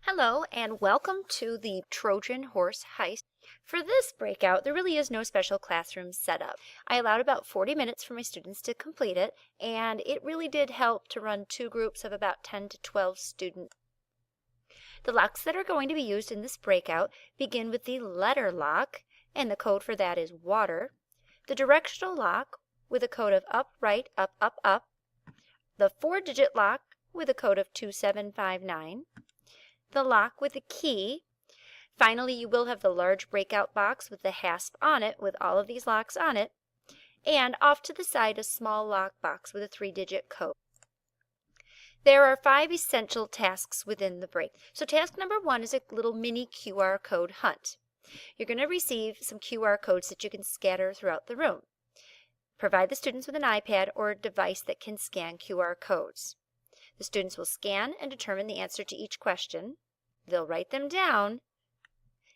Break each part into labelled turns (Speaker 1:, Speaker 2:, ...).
Speaker 1: Hello and welcome to the Trojan horse heist. For this breakout, there really is no special classroom setup. I allowed about 40 minutes for my students to complete it, and it really did help to run two groups of about 10 to 12 students. The locks that are going to be used in this breakout begin with the letter lock, and the code for that is water. The directional lock with a code of up, right, up, up, up. The 4-digit lock with a code of 2759. The lock with a key. Finally, you will have the large breakout box with the hasp on it with all of these locks on it. And off to the side, a small lock box with a 3-digit code. There are 5 essential tasks within the break. So task number 1 is a little mini QR code hunt. You're going to receive some QR codes that you can scatter throughout the room. Provide the students with an iPad or a device that can scan QR codes. The students will scan and determine the answer to each question. They'll write them down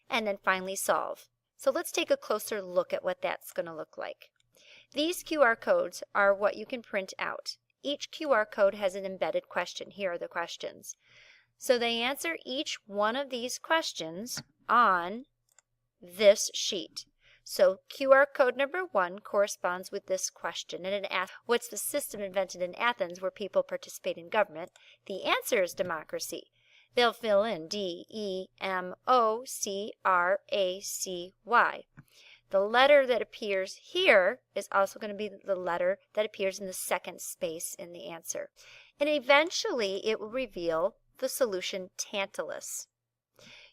Speaker 1: and then finally solve. So let's take a closer look at what that's going to look like. These QR codes are what you can print out. Each QR code has an embedded question. Here are the questions. So they answer each one of these questions on this sheet. So QR code number 1 corresponds with this question, and it asks, what's the system invented in Athens where people participate in government? The answer is democracy. They'll fill in D-E-M-O-C-R-A-C-Y. The letter that appears here is also going to be the letter that appears in the second space in the answer. And eventually it will reveal the solution Tantalus.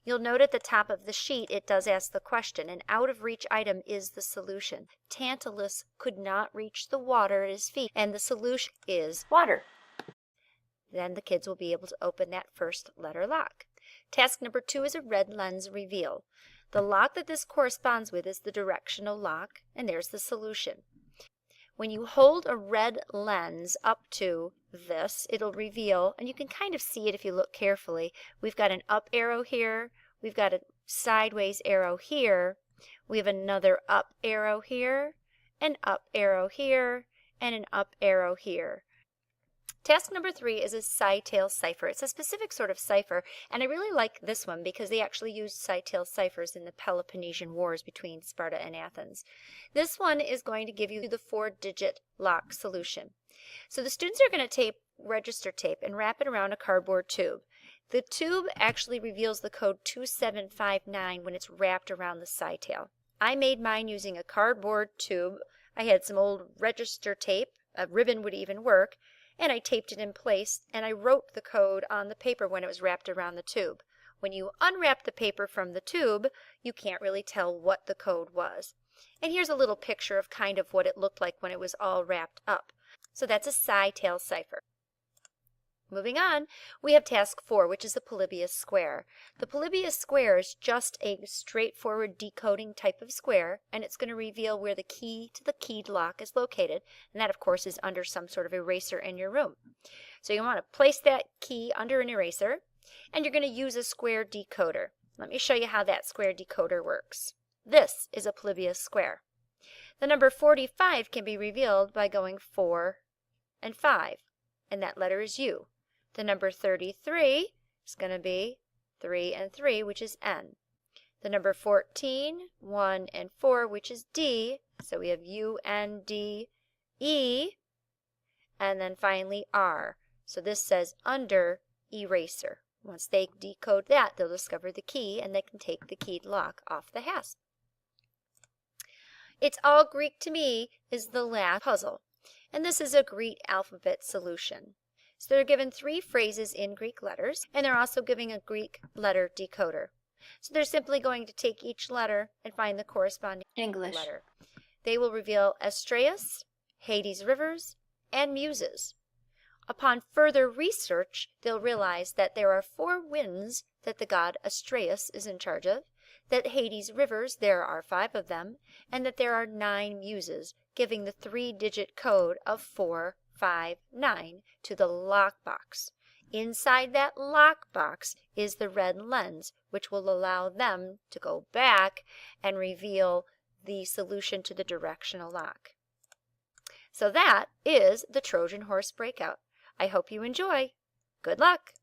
Speaker 1: You'll note at the top of the sheet it does ask the question, and out of reach item is the solution. Tantalus could not reach the water at his feet, and the solution is water. Then the kids will be able to open that first letter lock. Task number 2 is a red lens reveal. The lock that this corresponds with is the directional lock, and there's the solution. When you hold a red lens up to this, it'll reveal, and you can kind of see it if you look carefully. We've got an up arrow here, we've got a sideways arrow here, we have another up arrow here, an up arrow here, and an up arrow here. Task number 3 is a Scytale Cipher. It's a specific sort of cipher, and I really like this one because they actually used Scytale ciphers in the Peloponnesian Wars between Sparta and Athens. This one is going to give you the 4-digit lock solution. So the students are going to tape register tape and wrap it around a cardboard tube. The tube actually reveals the code 2759 when it's wrapped around the Scytale. I made mine using a cardboard tube. I had some old register tape, a ribbon would even work, and I taped it in place, and I wrote the code on the paper when it was wrapped around the tube. When you unwrap the paper from the tube, you can't really tell what the code was. And here's a little picture of kind of what it looked like when it was all wrapped up. So that's a Scytale Cipher. Moving on, we have task 4, which is the Polybius Square. The Polybius Square is just a straightforward decoding type of square, and it's going to reveal where the key to the keyed lock is located, and that, of course, is under some sort of eraser in your room. So you want to place that key under an eraser, and you're going to use a square decoder. Let me show you how that square decoder works. This is a Polybius Square. The number 45 can be revealed by going 4 and 5, and that letter is U. The number 33 is going to be 3 and 3, which is N. The number 14, 1 and 4, which is D. So we have U, N, D, E, and then finally R. So this says under eraser. Once they decode that, they'll discover the key, and they can take the keyed lock off the hasp. It's all Greek to me is the last puzzle, and this is a Greek alphabet solution. So they're given 3 phrases in Greek letters, and they're also giving a Greek letter decoder. So they're simply going to take each letter and find the corresponding
Speaker 2: English
Speaker 1: letter. They will reveal Astraeus, Hades rivers, and muses. Upon further research, they'll realize that there are 4 winds that the god Astraeus is in charge of, that Hades rivers, there are 5 of them, and that there are 9 muses, giving the 3-digit code of 459 to the lockbox. Inside that lockbox is the red lens, which will allow them to go back and reveal the solution to the directional lock. So that is the Trojan horse breakout. I hope you enjoy. Good luck!